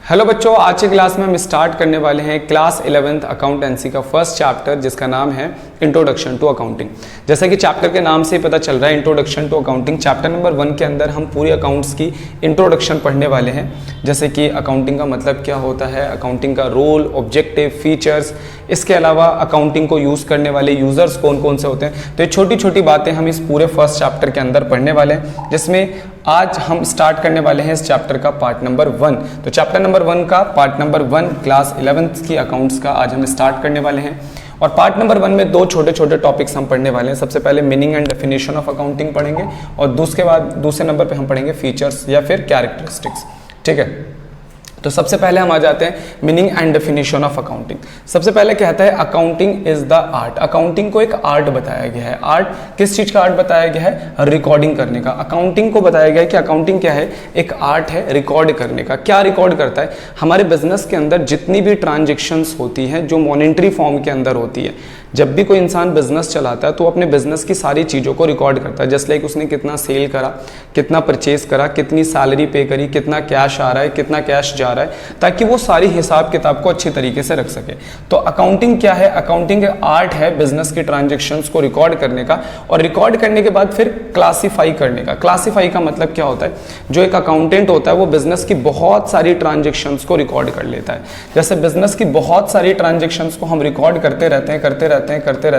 Hello बच्चों, आज की क्लास में हम स्टार्ट करने वाले हैं क्लास 11th अकाउंटेंसी का फर्स्ट चैप्टर जिसका नाम है इंट्रोडक्शन टू अकाउंटिंग। जैसा कि चैप्टर के नाम से ही पता चल रहा है, introduction to accounting chapter number 1 के अंदर हम पूरे अकाउंट्स की इंट्रोडक्शन पढ़ने वाले हैं। जैसे कि अकाउंटिंग का मतलब क्या होता है, अकाउंटिंग का रोल, ऑब्जेक्टिव, फीचर्स, इसके अलावा अकाउंटिंग को यूज़ करने वाले यूज़र्स कौन कौन से होते हैं। तो ये छोटी छोटी बातें हम इस पूरे फर्स्ट चैप्टर के अंदर पढ़ने वाले हैं, जिसमें आज हम स्टार्ट करने वाले हैं इस चैप्टर का पार्ट नंबर 1। तो चैप्टर नंबर 1 का पार्ट नंबर 1 क्लास 11th की अकाउंट्स का आज हम स्टार्ट करने वाले हैं। और पार्ट नंबर 1 में दो छोटे छोटे टॉपिक्स हम पढ़ने वाले हैं। सबसे पहले meaning and definition of accounting पढ़ेंगे और दूसरे नंबर पे हम पढ़ेंगे फीचर्स या फिर कैरेक्टरिस्टिक्स। ठीक है, तो सबसे पहले हम आ जाते हैं meaning and definition of accounting. सबसे पहले कहता है accounting is the art. Accounting को एक आर्ट बताया गया है। आर्ट किस चीज का आर्ट बताया गया है? रिकॉर्डिंग करने का। अकाउंटिंग को बताया गया है कि अकाउंटिंग क्या है? एक आर्ट है रिकॉर्ड करने का। क्या रिकॉर्ड करता है? हमारे बिजनेस के अंदर जितनी भी ट्रांजेक्शन्स होती हैं जो मॉनेटरी फॉर्म के अंदर होती है, जब भी कोई इंसान बिजनेस चलाता है तो अपने बिजनेस की सारी चीज़ों को रिकॉर्ड करता है। जस्ट लाइक उसने कितना सेल करा, कितना परचेज करा, कितनी सैलरी पे करी, कितना कैश आ रहा है, कितना कैश जा रहा है, ताकि वो सारी हिसाब किताब को अच्छी तरीके से रख सके। तो अकाउंटिंग क्या है? अकाउंटिंग आर्ट है बिजनेस की ट्रांजेक्शन्स को रिकॉर्ड करने का और रिकॉर्ड करने के बाद फिर क्लासीफाई करने का। क्लासीफाई का मतलब क्या होता है? जो एक अकाउंटेंट होता है वो बिजनेस की बहुत सारी ट्रांजेक्शन्स को रिकॉर्ड कर लेता है। जैसे बिजनेस की बहुत सारी ट्रांजेक्शन्स को हम रिकॉर्ड करते रहते हैं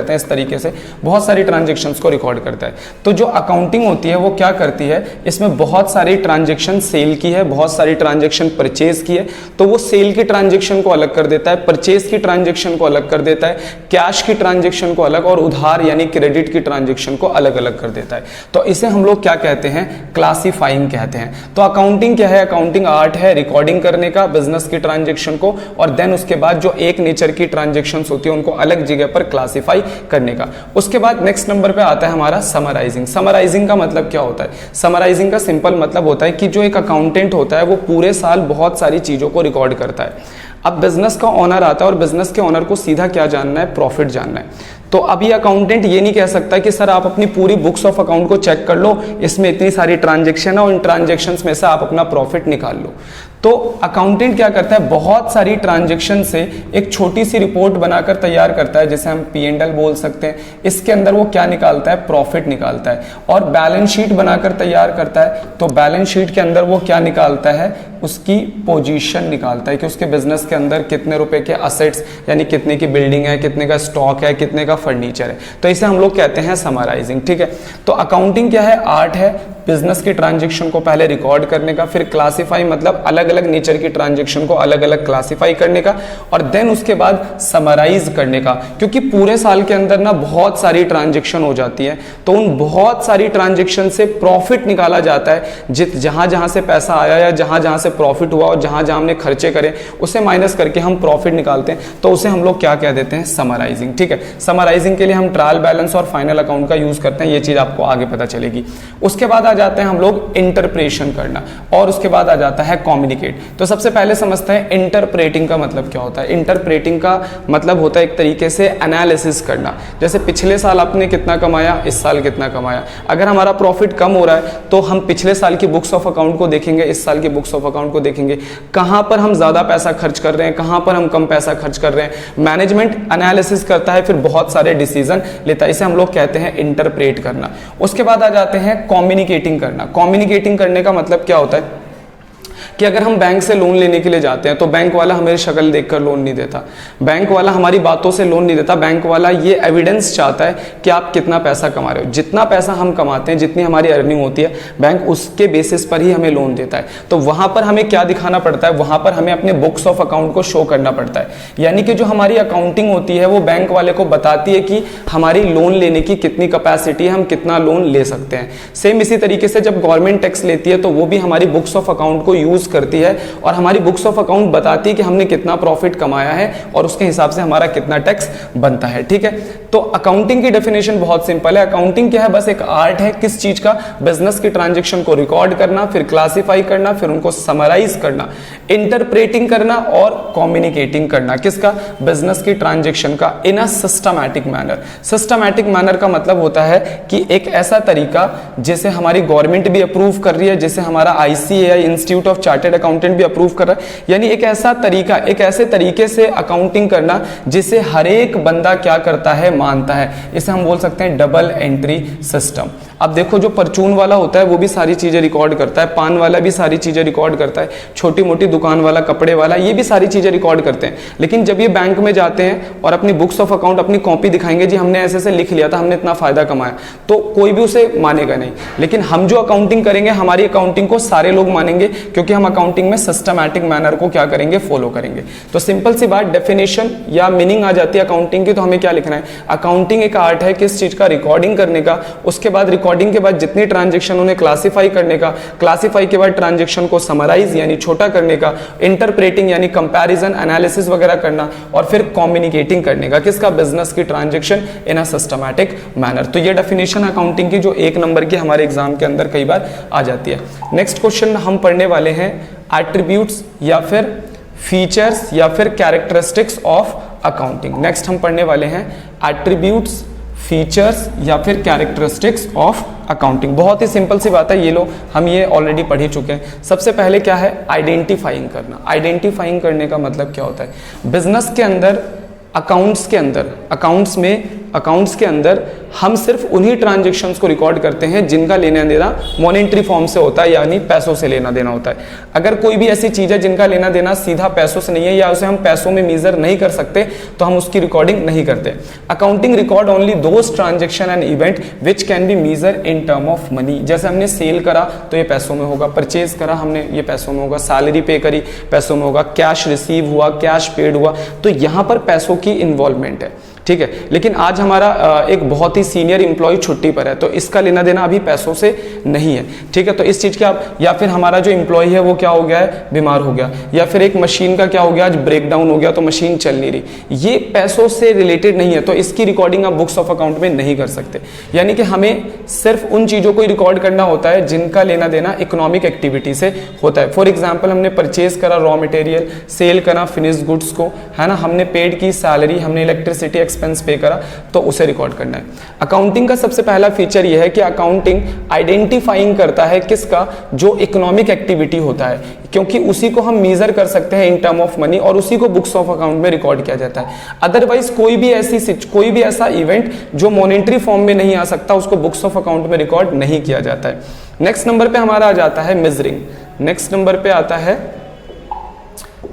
इस तरीके से बहुत सारी ट्रांजैक्शंस को रिकॉर्ड करता है। तो जो अकाउंटिंग होती है वो क्या करती है? इसमें बहुत सारी ट्रांजैक्शन सेल की है, बहुत सारी ट्रांजैक्शन परचेज की है, तो वो सेल की ट्रांजैक्शन को अलग कर देता है, परचेज की ट्रांजैक्शन को अलग कर देता है, कैश की ट्रांजैक्शन को अलग और उधार यानी क्रेडिट की ट्रांजैक्शन को अलग अलग कर देता है। तो इसे हम लोग क्या कहते हैं? क्लासीफाइंग कहते हैं। तो अकाउंटिंग क्या है? अकाउंटिंग आर्ट है रिकॉर्डिंग करने का बिजनेस की ट्रांजैक्शन को, और देन उसके बाद जो एक नेचर की ट्रांजैक्शंस होती है उनको अलग जगह पर क्लासीफाई करने का। उसके बाद नेक्स्ट नंबर पे आता है हमारा समराइजिंग। समराइजिंग का मतलब क्या होता है? समराइजिंग का सिंपल मतलब होता है कि जो एक अकाउंटेंट होता है वो पूरे साल बहुत सारी चीजों को रिकॉर्ड करता है। अब बिजनेस का ओनर आता है और बिजनेस के ओनर को सीधा क्या जानना है? प्रॉफिट जानना है। तो अब ये अकाउंटेंट ये नहीं कह सकता कि सर आप अपनी पूरी बुक्स ऑफ अकाउंट को चेक कर लो, इसमें इतनी सारी ट्रांजैक्शन है और इन ट्रांजैक्शंस में से आप अपना प्रॉफिट निकाल लो। तो अकाउंटेंट क्या करता है? बहुत सारी ट्रांजैक्शन से एक छोटी सी रिपोर्ट बनाकर तैयार करता है, जिसे हम P&L बोल सकते हैं। इसके अंदर वो क्या निकालता है? प्रॉफिट निकालता है। और बैलेंस शीट बनाकर तैयार करता है, तो बैलेंस शीट के अंदर वो क्या निकालता है? उसकी पोजीशन निकालता है कि उसके बिजनेस के अंदर कितने रुपए के असेट्स यानी कितने की बिल्डिंग है, कितने का स्टॉक है, कितने का फर्नीचर है। तो इसे हम लोग कहते हैं समराइजिंग। ठीक है, तो अकाउंटिंग क्या है? आर्ट है बिजनेस की ट्रांजैक्शन को पहले रिकॉर्ड करने का, फिर क्लासीफाई मतलब अलग अलग नेचर की ट्रांजैक्शन को अलग अलग क्लासीफाई करने का, और देन उसके बाद समराइज करने का। क्योंकि पूरे साल के अंदर ना बहुत सारी ट्रांजैक्शन हो जाती है, तो उन बहुत सारी ट्रांजैक्शन से प्रॉफिट निकाला जाता है। जहां जहां से पैसा आया या जहां जहां से प्रॉफिट हुआ और जहां जहां हमने खर्चे करे उसे माइनस करके हम प्रॉफिट निकालते हैं, तो उसे हम लोग क्या कह देते हैं? समराइजिंग। ठीक है, समराइजिंग के लिए हम ट्रायल बैलेंस और फाइनल अकाउंट का यूज करते हैं, ये चीज आपको आगे पता चलेगी। उसके बाद जाते हैं हम लोग इंटरप्रेशन करना, और उसके बाद आ जाता है कम्युनिकेट। तो सबसे पहले समझते हैं इंटरप्रेटिंग का मतलब क्या होता है। इंटरप्रेटिंग का मतलब होता है एक तरीके से एनालिसिस करना। जैसे पिछले साल आपने कितना कमाया, इस साल कितना कमाया। अगर हमारा प्रॉफिट कम हो रहा है तो हम पिछले साल की बुक्स ऑफ अकाउंट को देखेंगे, इस साल की बुक्स ऑफ अकाउंट को देखेंगे, कहां पर हम ज्यादा पैसा खर्च कर रहे हैं, कहां पर हम कम पैसा खर्च कर रहे हैं। मैनेजमेंट एनालिसिस करता है, फिर बहुत सारे डिसीजन लेता है, इसे हम लोग कहते हैं इंटरप्रेट करना। उसके बाद आ जाते हैं कम्युनिकेटिंग करना। कम्युनिकेटिंग करने का मतलब क्या होता है कि अगर हम बैंक से लोन लेने के लिए जाते हैं तो बैंक वाला हमें शक्ल देखकर लोन नहीं देता, बैंक वाला हमारी बातों से लोन नहीं देता। बैंक वाला ये एविडेंस चाहता है कि आप कितना पैसा कमा रहे हो। जितना पैसा हम कमाते हैं, जितनी हमारी अर्निंग होती है, बैंक उसके बेसिस पर ही हमें लोन देता है। तो वहां पर हमें क्या दिखाना पड़ता है? वहां पर हमें अपने बुक्स ऑफ अकाउंट को शो करना पड़ता है। यानी कि जो हमारी अकाउंटिंग होती है वो बैंक वाले को बताती है कि हमारी लोन लेने की कितनी कैपेसिटी है, हम कितना लोन ले सकते हैं। सेम इसी तरीके से जब गवर्नमेंट टैक्स लेती है तो वो भी हमारी बुक्स ऑफ अकाउंट को यूज करती है और हमारी बुक्स ऑफ अकाउंट बताती है कि हमने कितना प्रॉफिट कमाया है और उसके हिसाब से हमारा कितना टैक्स बनता है। ठीक है, तो अकाउंटिंग की डेफिनेशन बहुत सिंपल है। अकाउंटिंग क्या है? बस एक आर्ट है किस चीज का? बिजनेस की ट्रांजैक्शन को रिकॉर्ड करना, फिर क्लासीफाई करना, फिर उनको समराइज करना, इंटरप्रेटिंग करना और कम्युनिकेटिंग करना। किसका? बिजनेस की ट्रांजैक्शन का in a systematic manner. Systematic manner का मतलब होता है कि एक ऐसा तरीका जिसे हमारी गवर्नमेंट भी अप्रूव कर रही है, जिसे हमारा ICAI institute of chartered accountant भी अप्रूव कर रहा है। यानी एक ऐसा तरीका, एक ऐसे तरीके से अकाउंटिंग करना जिसे हर एक बंदा क्या करता है, मानता है। इसे हम बोल सकते हैं डबल एंट्री सिस्टम। अब देखो जो परचून वाला होता है वो भी सारी चीजें रिकॉर्ड करता है, पान वाला भी सारी चीजें रिकॉर्ड करता है, छोटी मोटी दुकान वाला, कपड़े वाला, ये भी सारी चीजें रिकॉर्ड करते हैं। लेकिन जब ये बैंक में जाते हैं और अपनी बुक्स ऑफ अकाउंट, अपनी कॉपी दिखाएंगे, जी हमने ऐसे ऐसे लिख लिया था, हमने इतना फायदा कमाया, तो कोई भी उसे मानेगा नहीं। लेकिन हम जो अकाउंटिंग करेंगे, हमारी अकाउंटिंग को सारे लोग मानेंगे, क्योंकि हम अकाउंटिंग में सिस्टमैटिक मैनर को क्या करेंगे, फॉलो करेंगे। तो सिंपल सी बात, डेफिनेशन या मीनिंग आ जाती है अकाउंटिंग की। तो हमें क्या लिखना है, अकाउंटिंग एक आर्ट है किस चीज का, रिकॉर्डिंग करने का। उसके बाद रिकॉर्डिंग के बाद जितनी ट्रांजेक्शन उन्हें क्लासिफाई करने का, क्लासिफाई के बाद ट्रांजेक्शन को समराइज यानी छोटा करने का, इंटरप्रेटिंग यानी कंपैरिजन, एनालिसिस वगैरह करना, और फिर कम्युनिकेटिंग करने का, किसका, बिजनेस की transaction in a systematic manner. तो ये डेफिनेशन अकाउंटिंग की जो 1 नंबर की हमारे एग्जाम के अंदर कई बार आ जाती है। नेक्स्ट क्वेश्चन हम पढ़ने वाले हैं एट्रीब्यूट्स या फिर फीचर्स या फिर कैरेक्टरिस्टिक्स ऑफ अकाउंटिंग। नेक्स्ट हम पढ़ने वाले हैं एट्रीब्यूट्स, फीचर्स या फिर कैरेक्टरिस्टिक्स ऑफ अकाउंटिंग। बहुत ही सिंपल सी बात है, ये लो हम ये ऑलरेडी पढ़ ही चुके हैं। सबसे पहले क्या है, आइडेंटिफाइंग करना। आइडेंटिफाइंग करने का मतलब क्या होता है, बिजनेस के अंदर, अकाउंट्स के अंदर, अकाउंट्स के अंदर हम सिर्फ उन्हीं ट्रांजेक्शन्स को रिकॉर्ड करते हैं जिनका लेना देना मॉनेटरी फॉर्म से होता है, यानी पैसों से लेना देना होता है। अगर कोई भी ऐसी चीज है जिनका लेना देना सीधा पैसों से नहीं है या उसे हम पैसों में मेजर नहीं कर सकते, तो हम उसकी रिकॉर्डिंग नहीं करते। Accounting record only those transaction and event which can be measure in term of money. जैसे हमने सेल करा तो ये पैसों में होगा, परचेज करा हमने, ये पैसों में होगा, सैलरी पे करी पैसों में होगा, कैश रिसीव हुआ, कैश पेड हुआ, तो यहां पर पैसों की इन्वॉल्वमेंट है, ठीक है। लेकिन आज हमारा एक बहुत ही सीनियर एम्प्लॉय छुट्टी पर है, तो इसका लेना देना अभी पैसों से नहीं है, ठीक है। तो इस चीज के आप, या फिर हमारा जो एम्प्लॉय है वो क्या हो गया है, बीमार हो गया, या फिर एक मशीन का क्या हो गया, आज ब्रेकडाउन हो गया तो मशीन चल नहीं रही, ये पैसों से रिलेटेड नहीं है, तो इसकी रिकॉर्डिंग आप बुक्स ऑफ अकाउंट में नहीं कर सकते। यानी कि हमें सिर्फ उन चीजों को रिकॉर्ड करना होता है जिनका लेना देना इकोनॉमिक एक्टिविटी से होता है। फॉर एग्जाम्पल, हमने परचेज करा रॉ मटेरियल, सेल करा फिनिश्ड गुड्स को, है ना, हमने पेड की सैलरी, हमने इलेक्ट्रिसिटी एक्सपेंस पे करा, तो उसे रिकॉर्ड करना है। अकाउंटिंग का सबसे पहला फीचर यह है कि अकाउंटिंग आइडेंटिफाइंग करता है किसका, जो इकोनॉमिक एक्टिविटी होता है, क्योंकि उसी को हम मेजर कर सकते हैं इन टर्म ऑफ मनी और उसी को बुक्स ऑफ अकाउंट में रिकॉर्ड किया जाता है। अदरवाइज कोई भी ऐसा इवेंट जो मॉनेटरी फॉर्म में नहीं आ सकता, उसको बुक्स ऑफ अकाउंट में रिकॉर्ड नहीं किया जाता है। नेक्स्ट नंबर पे हमारा आ जाता है मेजरिंग। नेक्स्ट नंबर पे आता है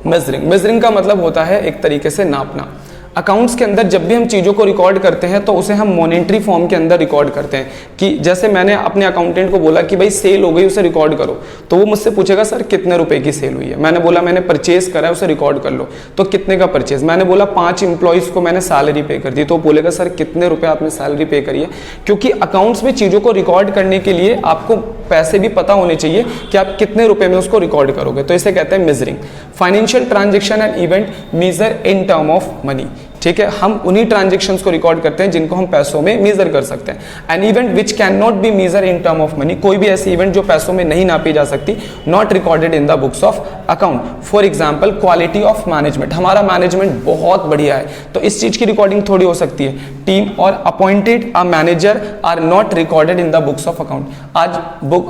मेजरिंग। मेजरिंग का मतलब होता है एक तरीके से नापना। अकाउंट्स के अंदर जब भी हम चीज़ों को रिकॉर्ड करते हैं तो उसे हम मॉनेटरी फॉर्म के अंदर रिकॉर्ड करते हैं। कि जैसे मैंने अपने अकाउंटेंट को बोला कि भाई सेल हो गई, उसे रिकॉर्ड करो, तो वो मुझसे पूछेगा सर कितने रुपए की सेल हुई है। मैंने बोला मैंने परचेज करा है, उसे रिकॉर्ड कर लो, तो कितने का परचेज। मैंने बोला 5 एम्प्लॉइज को मैंने सैलरी पे कर दी, तो बोलेगा सर कितने रुपए आपने सैलरी पे करी है। क्योंकि अकाउंट्स में चीज़ों को रिकॉर्ड करने के लिए आपको पैसे भी पता होने चाहिए कि आप कितने रुपए में उसको रिकॉर्ड करोगे, तो इसे कहते हैं measuring. Financial transaction and event measure in term of money, ठीक है। हम उन्हीं ट्रांजेक्शन्स को रिकॉर्ड करते हैं जिनको हम पैसों में मेजर कर सकते हैं। An event which can not be measure in term of money, कोई भी ऐसी इवेंट जो पैसों में नहीं नापी जा सकती, not recorded in the books of account. For example, quality of management, हमारा मैनेजमेंट बहुत बढ़िया है, तो इस चीज की रिकॉर्डिंग थोड़ी हो सकती है। टीम और appointed a manager are not recorded in the books of account.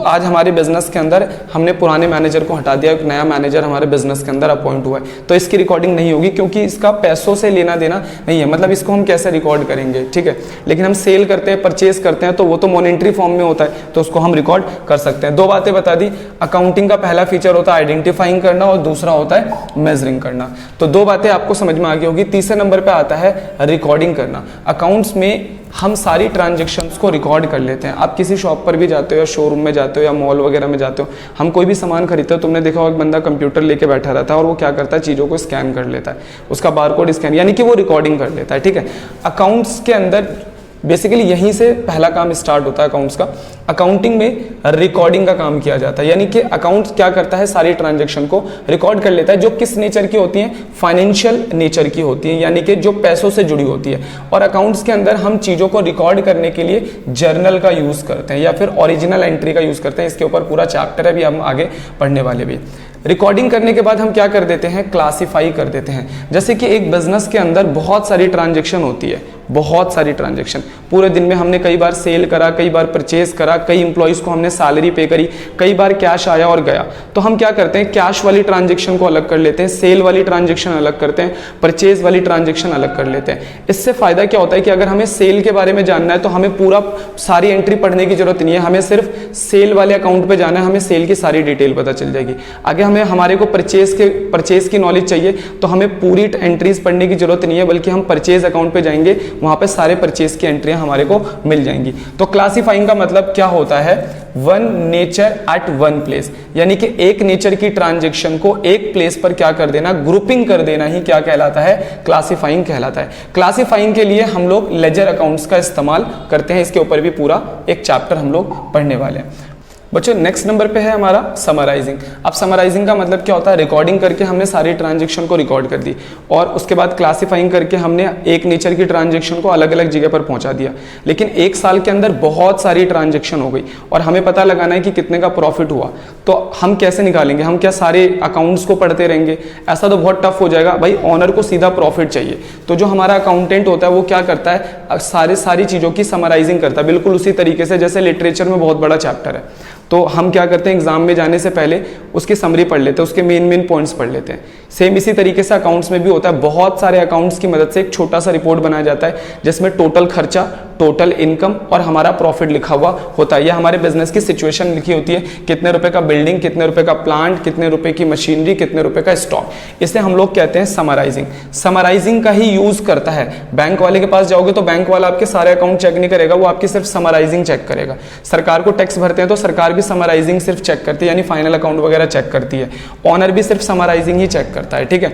आज हमारे बिजनेस के अंदर हमने पुराने मैनेजर को हटा दिया, एक नया मैनेजर हमारे बिजनेस के अंदर अपॉइंट हुआ है, तो इसकी रिकॉर्डिंग नहीं होगी क्योंकि इसका पैसों से लेना देना नहीं है। मतलब इसको हम कैसे रिकॉर्ड करेंगे, ठीक है। लेकिन हम सेल करते हैं, परचेज करते हैं, तो वो तो मॉनेटरी फॉर्म में होता है, तो उसको हम रिकॉर्ड कर सकते हैं। 2 बातें बता दी। अकाउंटिंग का पहला फीचर होता है आइडेंटिफाइंग करना और दूसरा होता है मेजरिंग करना। तो 2 बातें आपको समझ में आ गई होगी। तीसरे नंबर पे आता है रिकॉर्डिंग करना। अकाउंट्स में हम सारी ट्रांजेक्शन्स को रिकॉर्ड कर लेते हैं। आप किसी शॉप पर भी जाते हो या शोरूम में जाते हो या मॉल वगैरह में जाते हो, हम कोई भी सामान खरीदते हो, तुमने देखा होगा एक बंदा कंप्यूटर लेके बैठा रहता है और वो क्या करता है, चीज़ों को स्कैन कर लेता है, उसका बारकोड स्कैन, यानी कि वो रिकॉर्डिंग कर लेता है, ठीक है। अकाउंट्स के अंदर बेसिकली यहीं से पहला काम स्टार्ट होता है अकाउंट्स का। अकाउंटिंग में रिकॉर्डिंग का काम किया जाता है, यानी कि अकाउंट्स क्या करता है, सारी ट्रांजैक्शन को रिकॉर्ड कर लेता है, जो किस नेचर की होती हैं, फाइनेंशियल नेचर की होती है, यानी कि जो पैसों से जुड़ी होती है। और अकाउंट्स के अंदर हम चीज़ों को रिकॉर्ड करने के लिए जर्नल का यूज़ करते हैं या फिर ओरिजिनल एंट्री का यूज़ करते हैं। इसके ऊपर पूरा चैप्टर है, अभी हम आगे पढ़ने वाले भी। रिकॉर्डिंग करने के बाद हम क्या कर देते हैं, क्लासिफाई कर देते हैं। जैसे कि एक बिजनेस के अंदर बहुत सारी ट्रांजैक्शन होती है, बहुत सारी ट्रांजेक्शन, पूरे दिन में हमने कई बार सेल करा, कई बार परचेज करा, कई इंप्लॉइज को हमने सैलरी पे करी, कई बार कैश आया और गया। तो हम क्या करते हैं, कैश वाली ट्रांजेक्शन को अलग कर लेते हैं, सेल वाली ट्रांजेक्शन अलग करते हैं, परचेज वाली ट्रांजेक्शन अलग कर लेते हैं। इससे फायदा क्या होता है कि अगर हमें सेल के बारे में जानना है तो हमें पूरा सारी एंट्री पढ़ने की जरूरत नहीं है, हमें सिर्फ सेल वाले अकाउंट पे जाना है, हमें सेल की सारी डिटेल पता चल जाएगी। आगे हमारे को परचेज की नॉलेज चाहिए तो हमें पूरी एंट्रीज पढ़ने की जरूरत नहीं है, बल्कि हम परचेज अकाउंट पे जाएंगे, वहां पे सारे परचेज की एंट्रियां हमारे को मिल जाएंगी। तो क्लासिफाइंग का मतलब क्या होता है, one nature eight one place, यानी कि एक नेचर की ट्रांजेक्शन को एक प्लेस पर क्या कर देना, ग्रुपिंग कर देना ही क्या कहलाता है, क्लासिफाइंग कहलाता है। क्लासिफाइंग के लिए हम लोग लेजर अकाउंट्स का इस्तेमाल करते हैं, इसके ऊपर भी पूरा एक चैप्टर हम लोग पढ़ने वाले हैं। बच्चों नेक्स्ट नंबर पे है हमारा समराइजिंग। अब समराइजिंग का मतलब क्या होता है, रिकॉर्डिंग करके हमने सारी ट्रांजेक्शन को रिकॉर्ड कर दी और उसके बाद क्लासिफाइंग करके हमने एक नेचर की ट्रांजेक्शन को अलग अलग जगह पर पहुंचा दिया। लेकिन एक साल के अंदर बहुत सारी ट्रांजेक्शन हो गई और हमें पता लगाना है कि कितने का प्रॉफिट हुआ, तो हम कैसे निकालेंगे, हम क्या सारे अकाउंट्स को पढ़ते रहेंगे, ऐसा तो बहुत टफ हो जाएगा भाई। ऑनर को सीधा प्रॉफिट चाहिए, तो जो हमारा अकाउंटेंट होता है वो क्या करता है, सारी चीज़ों की समराइजिंग करता है, बिल्कुल उसी तरीके से जैसे लिटरेचर में बहुत बड़ा चैप्टर है। तो हम क्या करते हैं, एग्जाम में जाने से पहले उसकी समरी पढ़ लेते हैं, उसके मेन पॉइंट्स पढ़ लेते हैं। सेम इसी तरीके से अकाउंट्स में भी होता है, बहुत सारे अकाउंट्स की मदद से एक छोटा सा रिपोर्ट बनाया जाता है जिसमें टोटल खर्चा, टोटल इनकम और हमारा प्रॉफिट लिखा हुआ होता है, या हमारे बिजनेस की सिचुएशन लिखी होती है, कितने रुपए का बिल्डिंग, कितने रुपए का प्लांट, कितने रुपए की मशीनरी, कितने रुपए का स्टॉक। इसे हम लोग कहते हैं समराइजिंग। समराइजिंग का ही यूज करता है, बैंक वाले के पास जाओगे तो बैंक वाला आपके सारे अकाउंट चेक नहीं करेगा, वो आपकी सिर्फ समराइजिंग चेक करेगा। सरकार को टैक्स भरते हैं तो सरकार भी समराइजिंग सिर्फ चेक करती है, यानी फाइनल अकाउंट वगैरह चेक करती है। ऑनर भी सिर्फ समराइजिंग ही चेक करता है, ठीक है।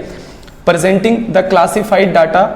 Presenting the classified data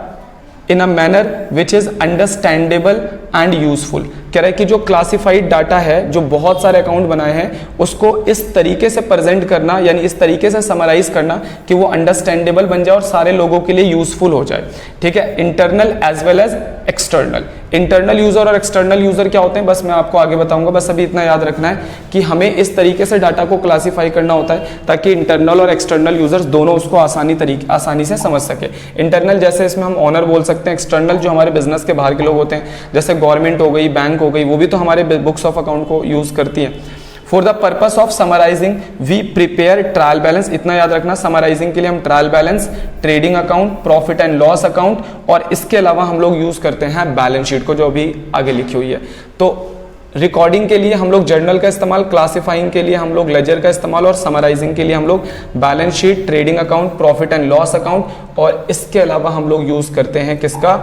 in a manner which is understandable and useful. कह रहा है कि जो क्लासिफाइड डाटा है, जो बहुत सारे अकाउंट बनाए हैं, उसको इस तरीके से प्रेजेंट करना, यानी इस तरीके से समराइज करना कि वो अंडरस्टैंडेबल बन जाए और सारे लोगों के लिए यूजफुल हो जाए, ठीक है। Internal as well as external. Internal user और एक्सटर्नल यूजर क्या होते हैं, बस मैं आपको आगे बताऊंगा, बस अभी इतना याद रखना है कि हमें इस तरीके से डाटा को क्लासिफाई करना होता है ताकि इंटरनल और एक्सटर्नल यूजर्स दोनों उसको आसानी से समझ सके। इंटरनल जैसे इसमें हम ऑनर बोल सकते हैं, एक्सटर्नल जो हमारे बिजनेस के बाहर के लोग होते हैं, जैसे गवर्नमेंट हो गई, बैंक हो गई, वो भी तो हमारे बुक्स ऑफ अकाउंट को यूज करती है। For the purpose of summarizing we prepare trial balance. इतना याद रखना, समराइजिंग के लिए हम trial balance, trading account, profit and loss account और इसके अलावा हम लोग यूज करते हैं बैलेंस शीट को, जो अभी आगे लिखी हुई है। तो रिकॉर्डिंग के लिए हम लोग जर्नल का इस्तेमाल, क्लासिफाइंग के लिए हम लोग लेजर का इस्तेमाल और समराइजिंग के लिए हम लोग balance sheet, trading account, profit and loss account और इसके अलावा हम लोग यूज करते हैं किसका,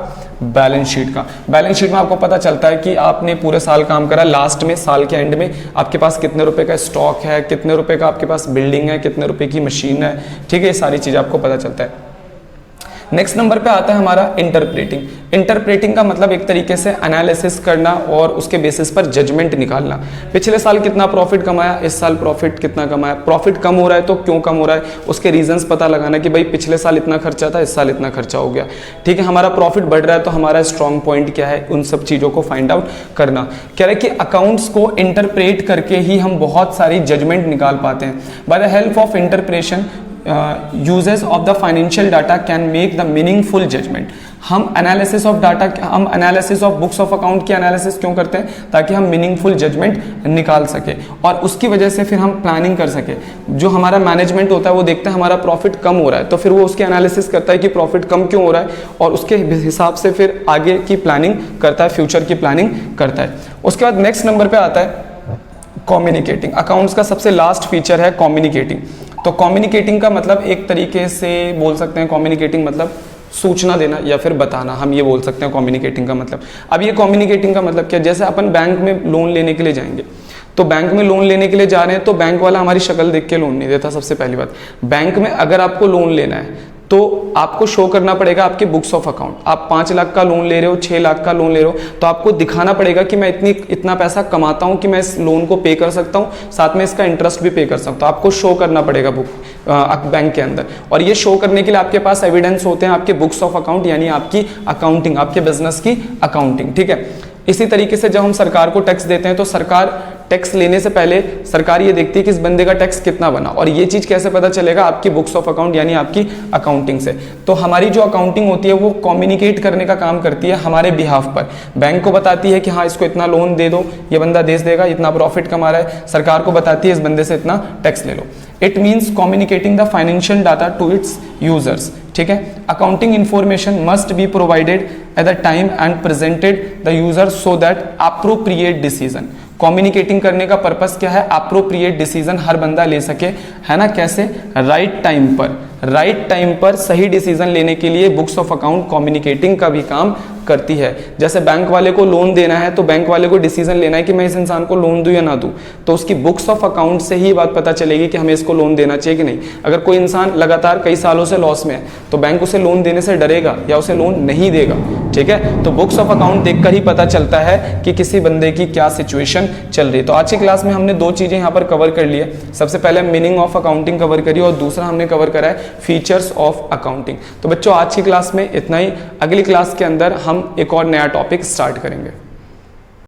बैलेंस शीट का। बैलेंस शीट में आपको पता चलता है कि आपने पूरे साल काम करा, लास्ट में साल के एंड में आपके पास कितने रुपए का स्टॉक है, कितने रुपए का आपके पास बिल्डिंग है, कितने रुपए की मशीन है, ठीक है, ये सारी चीजें आपको पता चलता है। नेक्स्ट नंबर पे आता है हमारा इंटरप्रेटिंग। इंटरप्रेटिंग का मतलब एक तरीके से एनालिसिस करना और उसके बेसिस पर जजमेंट निकालना। पिछले साल कितना प्रॉफिट कमाया, इस साल प्रॉफिट कितना कमाया, प्रॉफिट कम हो रहा है तो क्यों कम हो रहा है, उसके रीजंस पता लगाना कि भाई पिछले साल इतना खर्चा था, इस साल इतना खर्चा हो गया, ठीक है। हमारा प्रॉफिट बढ़ रहा है तो हमारा स्ट्रॉन्ग पॉइंट क्या है, उन सब चीजों को फाइंड आउट करना। कह रहे कि अकाउंट्स को इंटरप्रेट करके ही हम बहुत सारी जजमेंट निकाल पाते हैं। By the help of interpretation uses of the financial data can make the meaningful judgement. हम एनालिसिस ऑफ डाटा, हम analysis of books of account की एनालिसिस क्यों करते हैं, ताकि हम मीनिंगफुल जजमेंट निकाल सके और उसकी वजह से फिर हम प्लानिंग कर सके। जो हमारा मैनेजमेंट होता है वो देखता है हमारा प्रॉफिट कम हो रहा है तो फिर वो उसकी एनालिसिस करता है कि प्रॉफिट कम क्यों हो रहा है और उसके हिसाब से फिर आगे की प्लानिंग करता है, फ्यूचर की प्लानिंग करता है। उसके बाद नेक्स्ट नंबर पे आता है कम्युनिकेटिंग। अकाउंट्स का सबसे लास्ट फीचर है कम्युनिकेटिंग। तो कम्युनिकेटिंग का मतलब एक तरीके से बोल सकते हैं, कम्युनिकेटिंग मतलब सूचना देना या फिर बताना, हम ये बोल सकते हैं कम्युनिकेटिंग का मतलब। अब ये कम्युनिकेटिंग का मतलब क्या, जैसे अपन बैंक में लोन लेने के लिए जाएंगे तो बैंक में लोन लेने के लिए जा रहे हैं तो बैंक वाला हमारी शक्ल देख के लोन नहीं देता। सबसे पहली बात, बैंक में अगर आपको लोन लेना है तो आपको शो करना पड़ेगा आपके बुक्स ऑफ अकाउंट। आप 5 लाख का लोन ले रहे हो, 6 लाख का लोन ले रहे हो, तो आपको दिखाना पड़ेगा कि मैं इतना पैसा कमाता हूं कि मैं इस लोन को पे कर सकता हूं, साथ में इसका इंटरेस्ट भी पे कर सकता हूं। आपको शो करना पड़ेगा बैंक के अंदर, और ये शो करने के लिए आपके पास एविडेंस होते हैं आपके बुक्स ऑफ अकाउंट, यानी आपकी अकाउंटिंग, आपके बिजनेस की अकाउंटिंग, ठीक है। इसी तरीके से जब हम सरकार को टैक्स देते हैं तो सरकार टैक्स लेने से पहले सरकार ये देखती है कि इस बंदे का टैक्स कितना बना, और ये चीज कैसे पता चलेगा? आपकी बुक्स ऑफ अकाउंट यानी आपकी अकाउंटिंग से। तो हमारी जो अकाउंटिंग होती है वो कम्युनिकेट करने का काम करती है हमारे बिहाफ पर। बैंक को बताती है कि हाँ इसको इतना लोन दे दो, ये बंदा दे देगा, इतना प्रॉफिट कमा रहा है। सरकार को बताती है इस बंदे से इतना टैक्स ले लो। It means communicating the financial data to its users. ठीक है, accounting information must be provided at the time and presented the user so that appropriate decision. Communicating करने का पर्पस क्या है? अप्रोप्रिएट डिसीजन हर बंदा ले सके, है ना। कैसे? राइट टाइम पर सही डिसीजन लेने के लिए बुक्स ऑफ अकाउंट कम्युनिकेटिंग का भी काम करती है। जैसे बैंक वाले को लोन देना है तो बैंक वाले को डिसीजन लेना है कि मैं इस इंसान को लोन दूं या ना दूं, तो उसकी बुक्स ऑफ अकाउंट से ही बात पता चलेगी कि हमें इसको लोन देना चाहिए कि नहीं। अगर कोई इंसान लगातार कई सालों से लॉस में है तो बैंक उसे लोन देने से डरेगा या उसे लोन नहीं देगा। ठीक है, तो बुक्स ऑफ अकाउंट देखकर ही पता चलता है कि किसी बंदे की क्या सिचुएशन चल रही है। तो आज की क्लास में हमने दो चीजें यहाँ पर कवर कर ली है। सबसे पहले मीनिंग ऑफ अकाउंटिंग कवर करी और दूसरा हमने कवर करा है फीचर्स ऑफ अकाउंटिंग। तो बच्चों आज की क्लास में इतना ही। अगली क्लास के अंदर हम एक और नया टॉपिक स्टार्ट करेंगे।